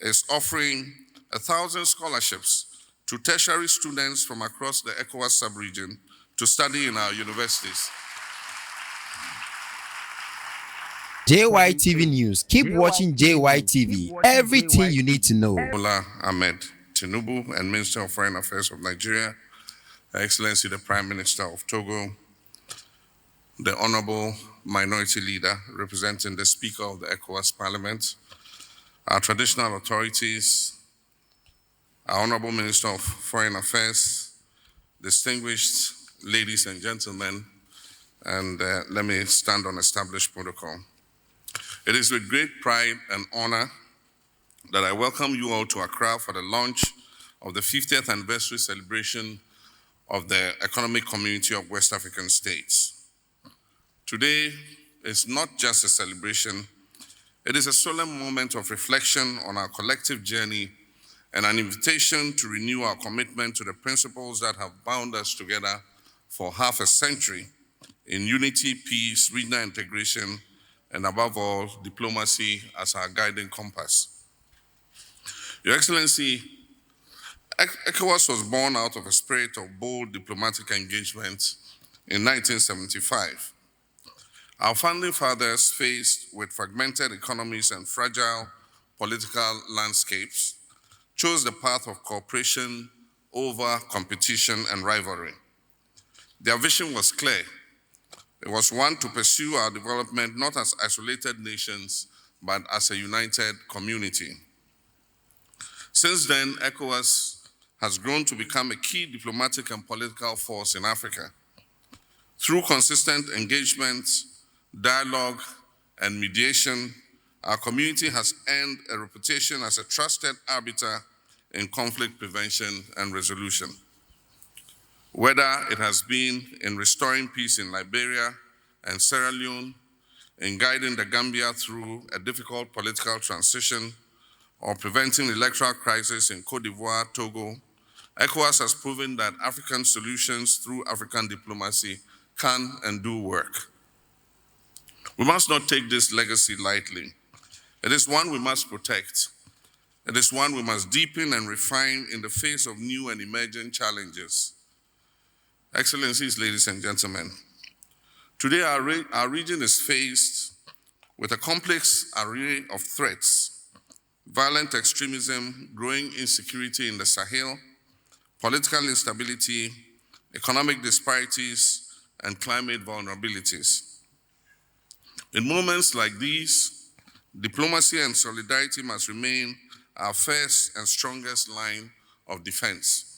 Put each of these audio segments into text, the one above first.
is offering 1,000 scholarships to tertiary students from across the ECOWAS sub-region to study in our universities. JYTV News. Keep watching JYTV. Everything you need to know. Bola Ahmed Tinubu and Minister of Foreign Affairs of Nigeria, Her Excellency the Prime Minister of Togo, the Honorable Minority Leader representing the Speaker of the ECOWAS Parliament, our traditional authorities, our Honorable Minister of Foreign Affairs, distinguished ladies and gentlemen, and let me stand on established protocol. It is with great pride and honor that I welcome you all to Accra for the launch of the 50th anniversary celebration of the Economic Community of West African States. Today is not just a celebration, it is a solemn moment of reflection on our collective journey and an invitation to renew our commitment to the principles that have bound us together for half a century in unity, peace, regional integration, and above all, diplomacy as our guiding compass. Your Excellency, ECOWAS was born out of a spirit of bold diplomatic engagement in 1975. Our founding fathers, faced with fragmented economies and fragile political landscapes, chose the path of cooperation over competition and rivalry. Their vision was clear. It was one to pursue our development not as isolated nations, but as a united community. Since then, ECOWAS has grown to become a key diplomatic and political force in Africa. Through consistent engagement, dialogue, and mediation, our community has earned a reputation as a trusted arbiter in conflict prevention and resolution. Whether it has been in restoring peace in Liberia and Sierra Leone, in guiding the Gambia through a difficult political transition, or preventing electoral crisis in Côte d'Ivoire, Togo, ECOWAS has proven that African solutions through African diplomacy can and do work. We must not take this legacy lightly. It is one we must protect. It is one we must deepen and refine in the face of new and emerging challenges. Excellencies, ladies and gentlemen, today our region is faced with a complex array of threats: violent extremism, growing insecurity in the Sahel, political instability, economic disparities, and climate vulnerabilities. In moments like these, diplomacy and solidarity must remain our first and strongest line of defense.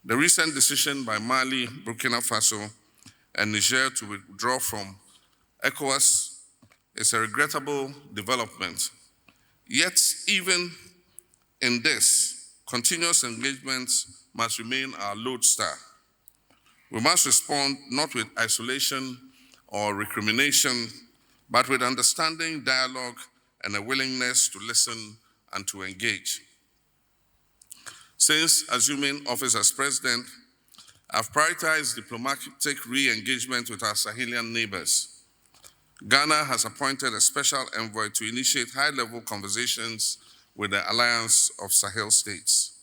The recent decision by Mali, Burkina Faso, and Niger to withdraw from ECOWAS is a regrettable development. Yet, even in this, continuous engagement must remain our lodestar. We must respond not with isolation or recrimination, but with understanding, dialogue, and a willingness to listen and to engage. Since assuming office as president, I've prioritized diplomatic re-engagement with our Sahelian neighbors. Ghana has appointed a special envoy to initiate high-level conversations with the Alliance of Sahel States.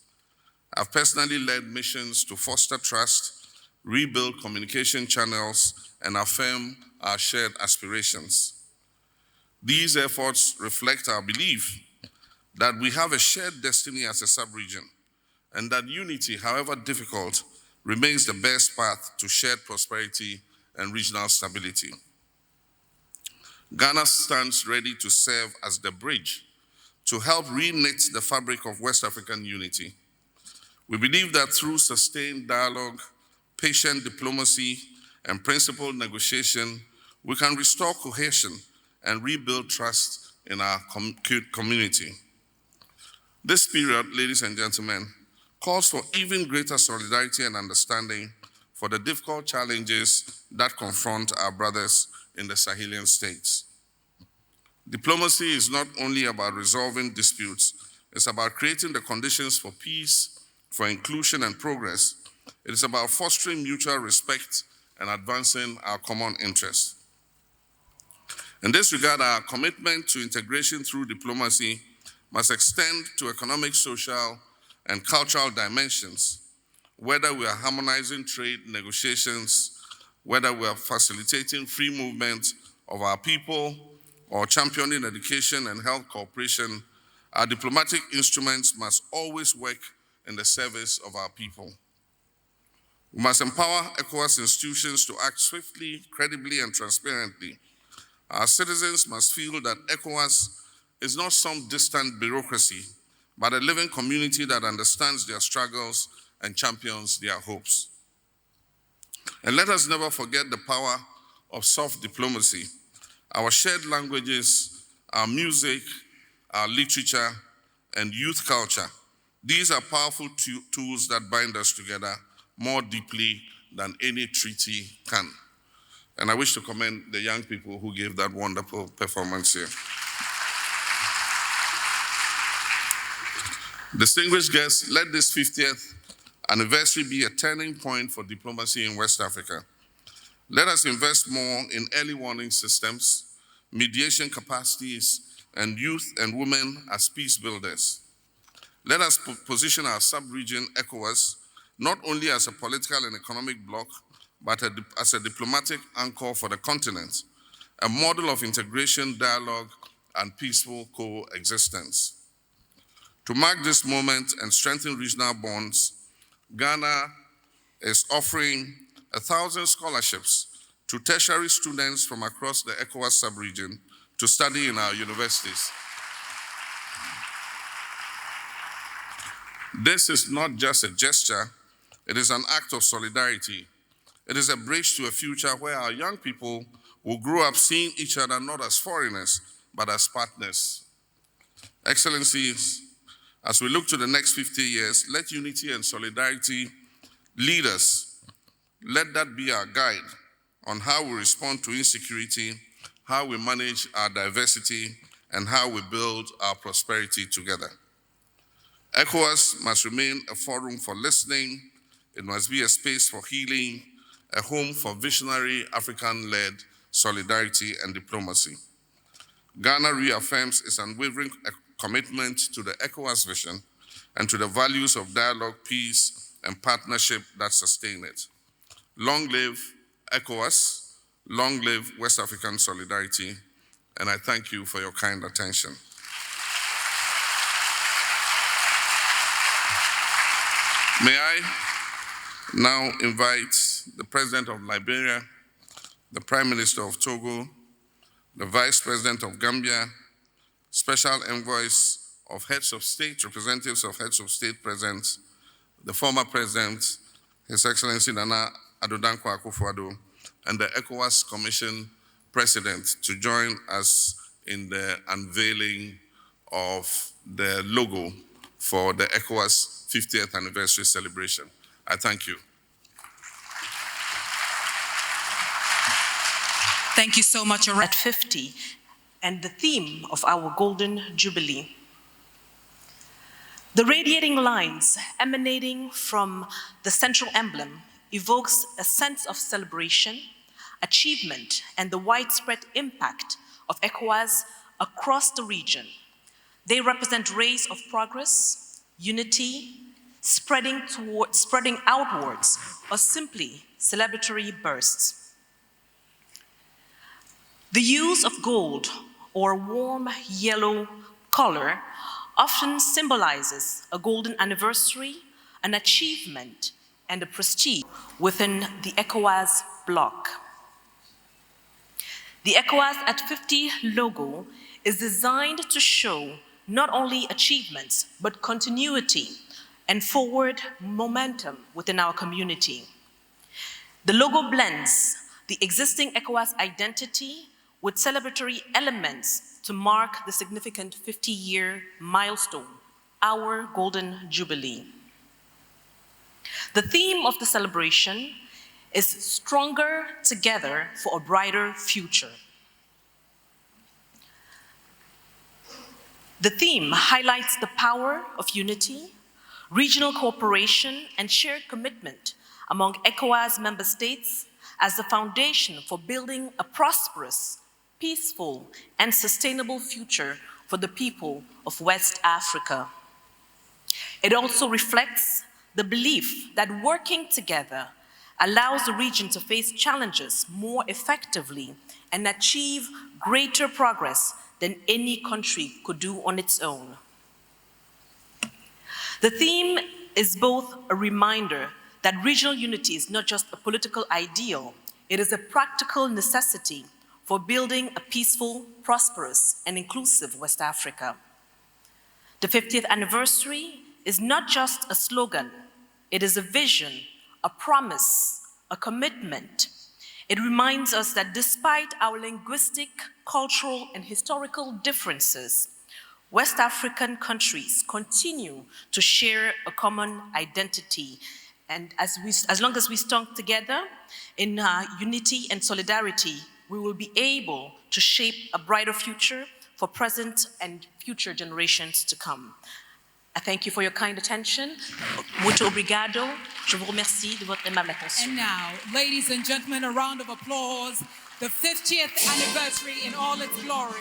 I've personally led missions to foster trust, rebuild communication channels, and affirm our shared aspirations. These efforts reflect our belief that we have a shared destiny as a sub-region, and that unity, however difficult, remains the best path to shared prosperity and regional stability. Ghana stands ready to serve as the bridge to help re-knit the fabric of West African unity. We believe that through sustained dialogue, patient diplomacy, and principled negotiation, we can restore cohesion and rebuild trust in our community. This period, ladies and gentlemen, calls for even greater solidarity and understanding for the difficult challenges that confront our brothers in the Sahelian states. Diplomacy is not only about resolving disputes, it's about creating the conditions for peace, for inclusion and progress. It is about fostering mutual respect and advancing our common interests. In this regard, our commitment to integration through diplomacy must extend to economic, social, and cultural dimensions, whether we are harmonizing trade negotiations, whether we are facilitating free movement of our people, or championing education and health cooperation. Our diplomatic instruments must always work in the service of our people. We must empower ECOWAS institutions to act swiftly, credibly, and transparently. Our citizens must feel that ECOWAS is not some distant bureaucracy, but a living community that understands their struggles and champions their hopes. And let us never forget the power of soft diplomacy. Our shared languages, our music, our literature, and youth culture. These are powerful tools that bind us together more deeply than any treaty can. And I wish to commend the young people who gave that wonderful performance here. Distinguished guests, let this 50th anniversary be a turning point for diplomacy in West Africa. Let us invest more in early warning systems, mediation capacities, and youth and women as peace builders. Let us position our sub-region ECOWAS not only as a political and economic bloc, but as a diplomatic anchor for the continent, a model of integration, dialogue, and peaceful coexistence. To mark this moment and strengthen regional bonds, Ghana is offering 1,000 scholarships to tertiary students from across the ECOWAS sub-region to study in our universities. This is not just a gesture, it is an act of solidarity. It is a bridge to a future where our young people will grow up seeing each other not as foreigners, but as partners. Excellencies, as we look to the next 50 years, let unity and solidarity lead us. Let that be our guide on how we respond to insecurity, how we manage our diversity, and how we build our prosperity together. ECOWAS must remain a forum for listening. It must be a space for healing, a home for visionary African-led solidarity and diplomacy. Ghana reaffirms its unwavering commitment to the ECOWAS vision and to the values of dialogue, peace, and partnership that sustain it. Long live ECOWAS, long live West African solidarity, and I thank you for your kind attention. May I now invite the President of Liberia, the Prime Minister of Togo, the Vice President of Gambia, special envoys of heads of state, representatives of heads of state present, the former President, His Excellency Nana Addo Dankwa Akufo-Addo, and the ECOWAS Commission President to join us in the unveiling of the logo for the ECOWAS 50th anniversary celebration. I thank you. Thank you so much. At 50, and the theme of our Golden Jubilee. The radiating lines emanating from the central emblem evokes a sense of celebration, achievement, and the widespread impact of ECOWAS across the region. They represent rays of progress, unity, spreading outwards, or simply celebratory bursts. The use of gold or warm yellow color often symbolizes a golden anniversary, an achievement, and a prestige within the ECOWAS bloc. The ECOWAS at 50 logo is designed to show not only achievements, but continuity and forward momentum within our community. The logo blends the existing ECOWAS identity with celebratory elements to mark the significant 50-year milestone, our Golden Jubilee. The theme of the celebration is Stronger Together for a Brighter Future. The theme highlights the power of unity, regional cooperation, and shared commitment among ECOWAS member states as the foundation for building a prosperous, peaceful, and sustainable future for the people of West Africa. It also reflects the belief that working together allows the region to face challenges more effectively and achieve greater progress than any country could do on its own. The theme is both a reminder that regional unity is not just a political ideal, it is a practical necessity for building a peaceful, prosperous, and inclusive West Africa. The 50th anniversary is not just a slogan, it is a vision, a promise, a commitment. It reminds us that despite our linguistic, cultural, and historical differences, West African countries continue to share a common identity. And as long as we stand together in unity and solidarity, we will be able to shape a brighter future for present and future generations to come. I thank you for your kind attention. Muito obrigado. Je vous remercie de votre aimable attention. And now, ladies and gentlemen, a round of applause. The 50th anniversary in all its glory.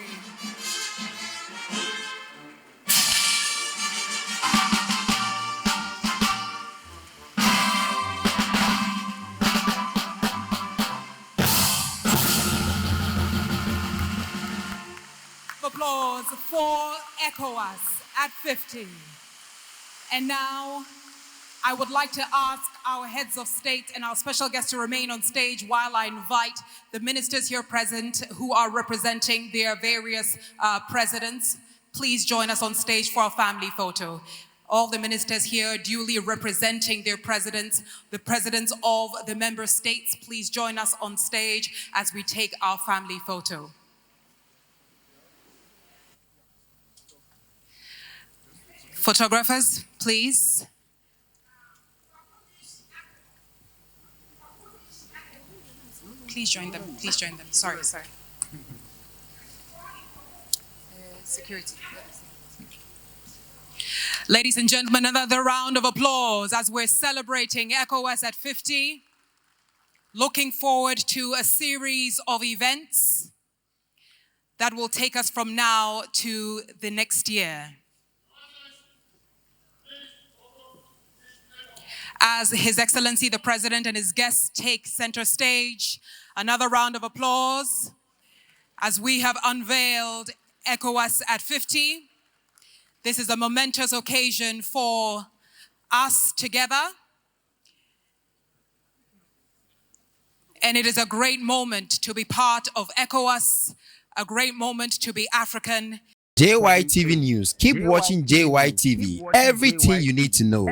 Applause for ECOWAS at 50. And now, I would like to ask our heads of state and our special guests to remain on stage while I invite the ministers here present who are representing their various presidents. Please join us on stage for our family photo. All the ministers here duly representing their presidents, the presidents of the member states, please join us on stage as we take our family photo. Photographers, please. Please join them. Please join them. Sorry. Security. Ladies and gentlemen, another round of applause as we're celebrating ECOWAS at 50. Looking forward to a series of events that will take us from now to the next year. As His Excellency the President and his guests take center stage, another round of applause as we have unveiled ECOWAS at 50. This is a momentous occasion for us together. And it is a great moment to be part of ECOWAS, a great moment to be African. JYTV News. Keep watching JYTV. Everything you need to know.